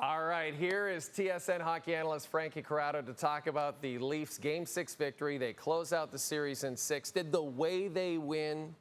All right, here is TSN hockey analyst Frankie Corrado to talk about the Leafs' Game 6 victory. They close out the series in 6. Did the way they win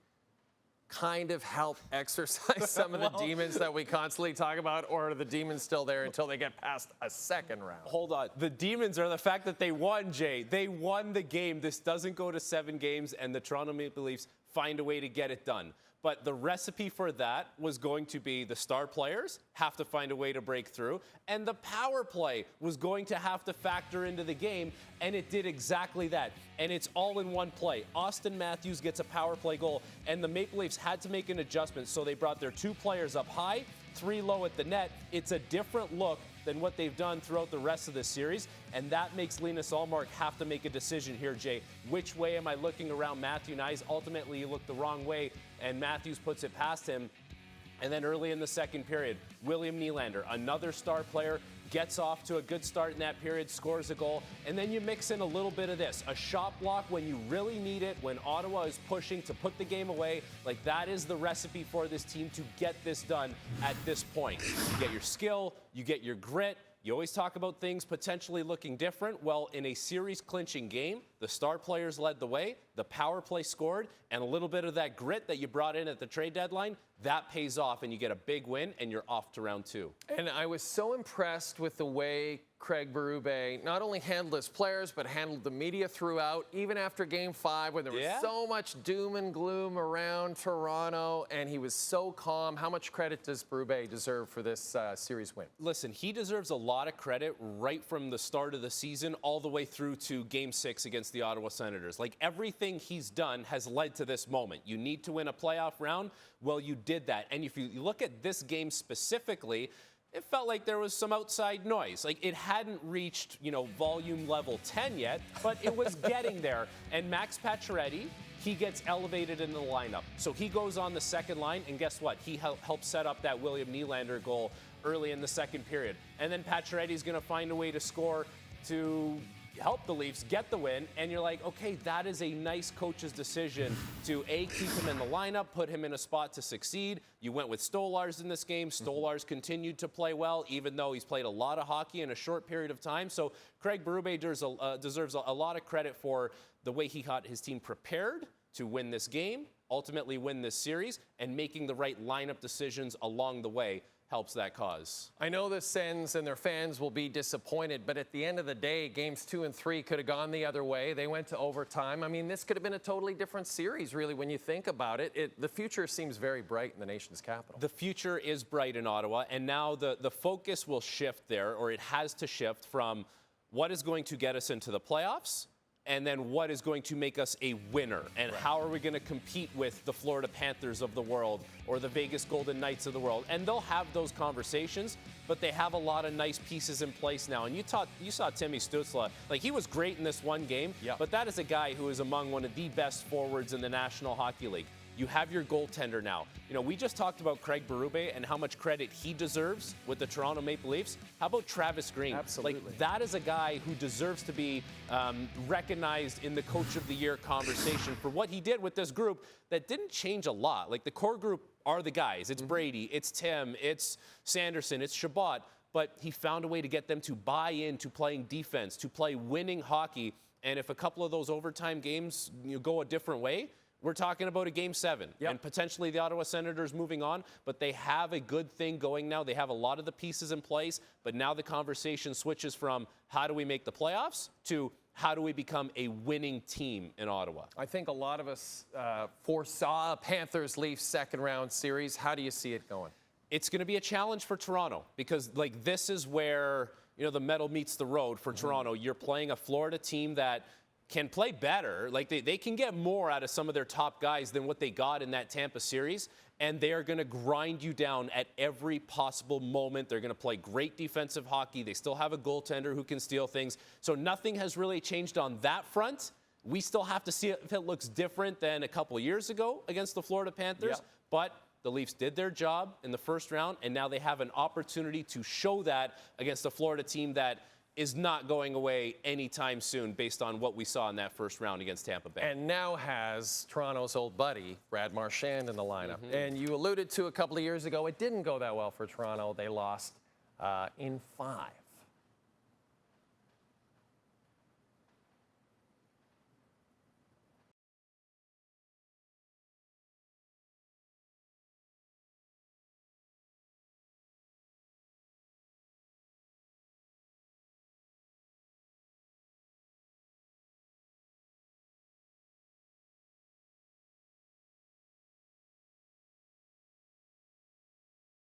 kind of help exorcise some of the demons that we constantly talk about, or are the demons still there until they get past a second round? Hold on. The demons are the fact that they won, Jay. They won the game. This doesn't go to 7 games, and the Toronto Maple Leafs find a way to get it done. But the recipe for that was going to be the star players have to find a way to break through, and the power play was going to have to factor into the game, and it did exactly that. And it's all in one play. Austin Matthews gets a power play goal, and the Maple Leafs had to make an adjustment, so they brought their 2 players up high, 3 low at the net. It's a different look than what they've done throughout the rest of the series, and that makes Linus Ullmark have to make a decision here, Jay. Which way am I looking around Matthew Nyes? Ultimately, you look the wrong way, and Matthews puts it past him. And then early in the second period, William Nylander, another star player, gets off to a good start in that period, scores a goal, and then you mix in a little bit of this. A shot block when you really need it, when Ottawa is pushing to put the game away. Like, that is the recipe for this team to get this done at this point. You get your skill, you get your grit. You always talk about things potentially looking different. Well, in a series-clinching game, the star players led the way, the power play scored, and a little bit of that grit that you brought in at the trade deadline, that pays off, and you get a big win, and you're off to round 2. And I was so impressed with the way Craig Berube not only handled his players, but handled the media throughout, even after Game 5, when there was so much doom and gloom around Toronto, and he was so calm. How much credit does Berube deserve for this series win? Listen, he deserves a lot of credit right from the start of the season all the way through to Game 6 against the Ottawa Senators. Like, everything he's done has led to this moment. You need to win a playoff round. Well, you did that. And if you look at this game specifically, it felt like there was some outside noise. Like, it hadn't reached, volume level 10 yet, but it was getting there. And Max Pacioretty, he gets elevated into the lineup. So he goes on the second line, and guess what? He helped set up that William Nylander goal early in the second period. And then Pacioretty's going to find a way to score to help the Leafs get the win, and you're like, okay, that is a nice coach's decision to, A, keep him in the lineup, put him in a spot to succeed. You went with Stolarz in this game. Stolarz continued to play well, even though he's played a lot of hockey in a short period of time. So Craig Berube deserves a lot of credit for the way he got his team prepared to win this game, ultimately win this series, and making the right lineup decisions along the way helps that cause. I know the Sens and their fans will be disappointed, but at the end of the day, games 2 and 3 could have gone the other way. They went to overtime. I mean, this could have been a totally different series, really, when you think about it. The future seems very bright in the nation's capital. The future is bright in Ottawa, and now the focus will shift there, or it has to shift from what is going to get us into the playoffs, and then what is going to make us a winner, and how are we going to compete with the Florida Panthers of the world or the Vegas Golden Knights of the world. And they'll have those conversations, but they have a lot of nice pieces in place now. And you saw Timmy Stützle. Like, he was great in this one game, but that is a guy who is among one of the best forwards in the National Hockey League. You have your goaltender now. We just talked about Craig Berube and how much credit he deserves with the Toronto Maple Leafs. How about Travis Green? Absolutely. Like, that is a guy who deserves to be recognized in the Coach of the Year conversation for what he did with this group that didn't change a lot. Like, the core group are the guys. It's Brady, it's Tim, it's Sanderson, it's Shabbat. But he found a way to get them to buy into playing defense, to play winning hockey. And if a couple of those overtime games go a different way, we're talking about a Game 7 and potentially the Ottawa Senators moving on, but they have a good thing going now. They have a lot of the pieces in place, but now the conversation switches from how do we make the playoffs to how do we become a winning team in Ottawa? I think a lot of us foresaw a Panthers-Leafs second-round series. How do you see it going? It's going to be a challenge for Toronto because, this is where, the metal meets the road for Toronto. You're playing a Florida team that can play better. Like, they can get more out of some of their top guys than what they got in that Tampa series, and they are going to grind you down at every possible moment. They're going to play great defensive hockey. They still have a goaltender who can steal things. So nothing has really changed on that front. We still have to see if it looks different than a couple of years ago against the Florida Panthers, but the Leafs did their job in the first round, and now they have an opportunity to show that against a Florida team that is not going away anytime soon based on what we saw in that first round against Tampa Bay. And now has Toronto's old buddy, Brad Marchand, in the lineup. And you alluded to a couple of years ago, it didn't go that well for Toronto. They lost in 5.